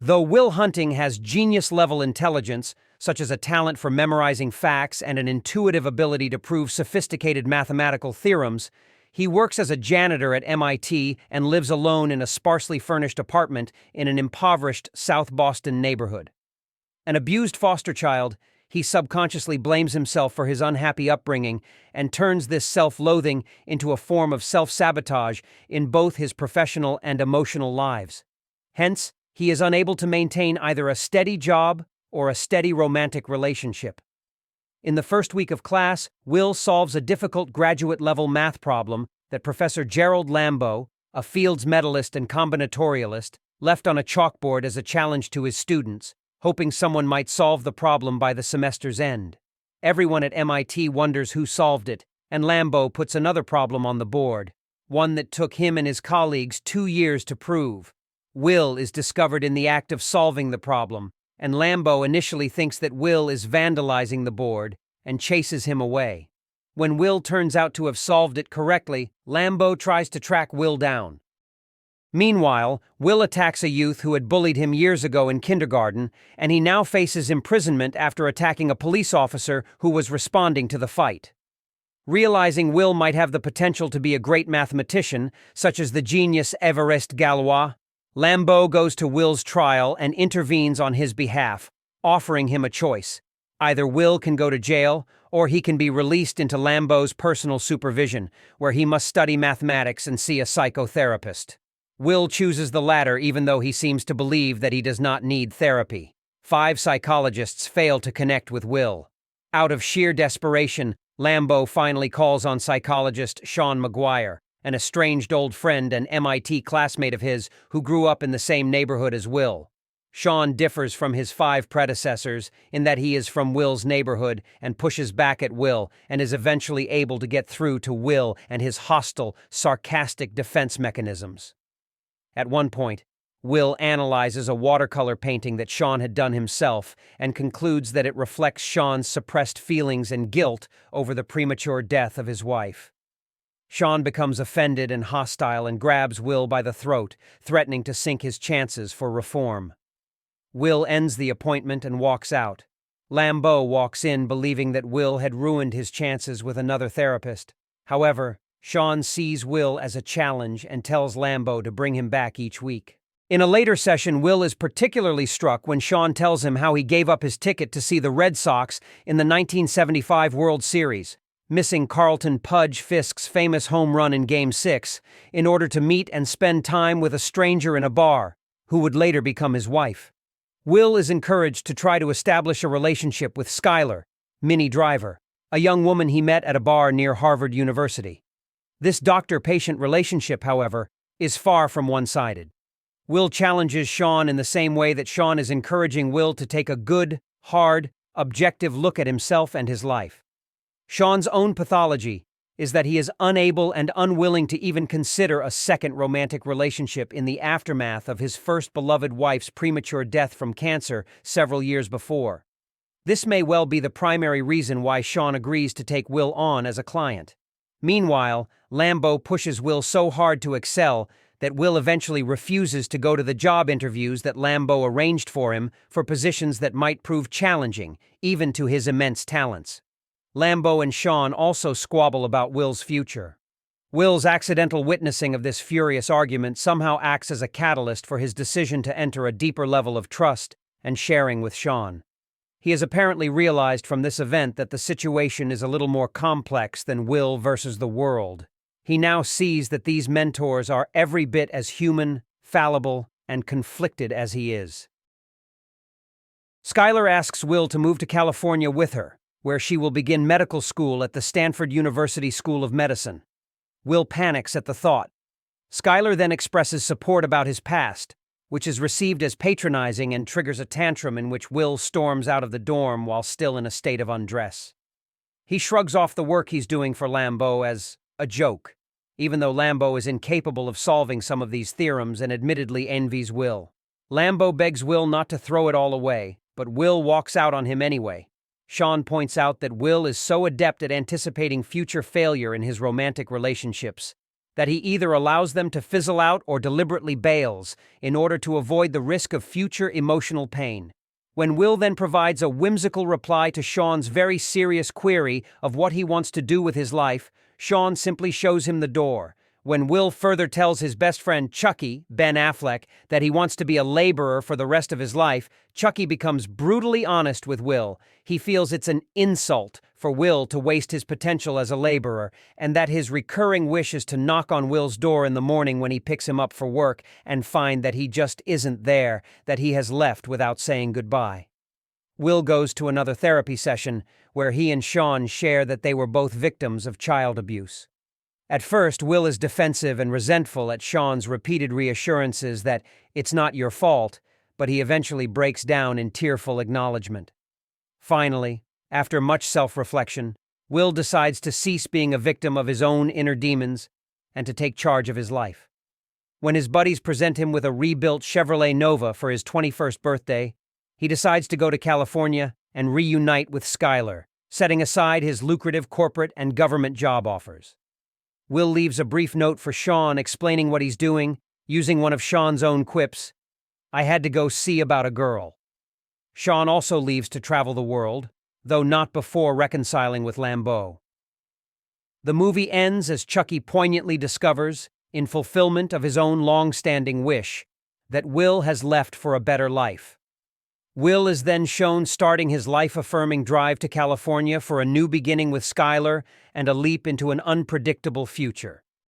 Though Will Hunting has genius-level intelligence, such as a talent for memorizing facts and an intuitive ability to prove sophisticated mathematical theorems, he works as a janitor at MIT and lives alone in a sparsely furnished apartment in an impoverished South Boston neighborhood. An abused foster child, he subconsciously blames himself for his unhappy upbringing and turns this self-loathing into a form of self-sabotage in both his professional and emotional lives. Hence, he is unable to maintain either a steady job or a steady romantic relationship. In the first week of class, Will solves a difficult graduate-level math problem that Professor Gerald Lambeau, a Fields medalist and combinatorialist, left on a chalkboard as a challenge to his students, hoping someone might solve the problem by the semester's end. Everyone at MIT wonders who solved it, and Lambeau puts another problem on the board, one that took him and his colleagues 2 years to prove. Will is discovered in the act of solving the problem, and Lambeau initially thinks that Will is vandalizing the board and chases him away. When Will turns out to have solved it correctly, Lambeau tries to track Will down. Meanwhile, Will attacks a youth who had bullied him years ago in kindergarten, and he now faces imprisonment after attacking a police officer who was responding to the fight. Realizing Will might have the potential to be a great mathematician, such as the genius Évariste Galois, Lambeau goes to Will's trial and intervenes on his behalf, offering him a choice. Either Will can go to jail, or he can be released into Lambeau's personal supervision, where he must study mathematics and see a psychotherapist. Will chooses the latter even though he seems to believe that he does not need therapy. 5 psychologists fail to connect with Will. Out of sheer desperation, Lambeau finally calls on psychologist Sean Maguire, an estranged old friend and MIT classmate of his who grew up in the same neighborhood as Will. Sean differs from his 5 predecessors in that he is from Will's neighborhood and pushes back at Will and is eventually able to get through to Will and his hostile, sarcastic defense mechanisms. At one point, Will analyzes a watercolor painting that Sean had done himself and concludes that it reflects Sean's suppressed feelings and guilt over the premature death of his wife. Sean becomes offended and hostile and grabs Will by the throat, threatening to sink his chances for reform. Will ends the appointment and walks out. Lambeau walks in believing that Will had ruined his chances with another therapist. However, Sean sees Will as a challenge and tells Lambeau to bring him back each week. In a later session, Will is particularly struck when Sean tells him how he gave up his ticket to see the Red Sox in the 1975 World Series, missing Carlton Pudge Fisk's famous home run in Game 6, in order to meet and spend time with a stranger in a bar, who would later become his wife. Will is encouraged to try to establish a relationship with Skylar, Minnie Driver, a young woman he met at a bar near Harvard University. This doctor-patient relationship, however, is far from one-sided. Will challenges Sean in the same way that Sean is encouraging Will to take a good, hard, objective look at himself and his life. Sean's own pathology is that he is unable and unwilling to even consider a second romantic relationship in the aftermath of his first beloved wife's premature death from cancer several years before. This may well be the primary reason why Sean agrees to take Will on as a client. Meanwhile, Lambeau pushes Will so hard to excel that Will eventually refuses to go to the job interviews that Lambeau arranged for him for positions that might prove challenging, even to his immense talents. Lambeau and Sean also squabble about Will's future. Will's accidental witnessing of this furious argument somehow acts as a catalyst for his decision to enter a deeper level of trust and sharing with Sean. He has apparently realized from this event that the situation is a little more complex than Will versus the world. He now sees that these mentors are every bit as human, fallible, and conflicted as he is. Skylar asks Will to move to California with her, where she will begin medical school at the Stanford University School of Medicine. Will panics at the thought. Skylar then expresses support about his past, which is received as patronizing and triggers a tantrum in which Will storms out of the dorm while still in a state of undress. He shrugs off the work he's doing for Lambeau as a joke, even though Lambeau is incapable of solving some of these theorems and admittedly envies Will. Lambeau begs Will not to throw it all away, but Will walks out on him anyway. Sean points out that Will is so adept at anticipating future failure in his romantic relationships that he either allows them to fizzle out or deliberately bails in order to avoid the risk of future emotional pain. When Will then provides a whimsical reply to Sean's very serious query of what he wants to do with his life, Sean simply shows him the door. When Will further tells his best friend Chucky, Ben Affleck, that he wants to be a laborer for the rest of his life, Chucky becomes brutally honest with Will. He feels it's an insult for Will to waste his potential as a laborer, and that his recurring wish is to knock on Will's door in the morning when he picks him up for work and find that he just isn't there, that he has left without saying goodbye. Will goes to another therapy session where he and Sean share that they were both victims of child abuse. At first, Will is defensive and resentful at Sean's repeated reassurances that it's not your fault, but he eventually breaks down in tearful acknowledgement. Finally, after much self-reflection, Will decides to cease being a victim of his own inner demons and to take charge of his life. When his buddies present him with a rebuilt Chevrolet Nova for his 21st birthday, he decides to go to California and reunite with Skylar, setting aside his lucrative corporate and government job offers. Will leaves a brief note for Sean explaining what he's doing, using one of Sean's own quips, "I had to go see about a girl." Sean also leaves to travel the world, though not before reconciling with Lambeau. The movie ends as Chucky poignantly discovers, in fulfillment of his own long-standing wish, that Will has left for a better life. Will is then shown starting his life-affirming drive to California for a new beginning with Skylar and a leap into an unpredictable future.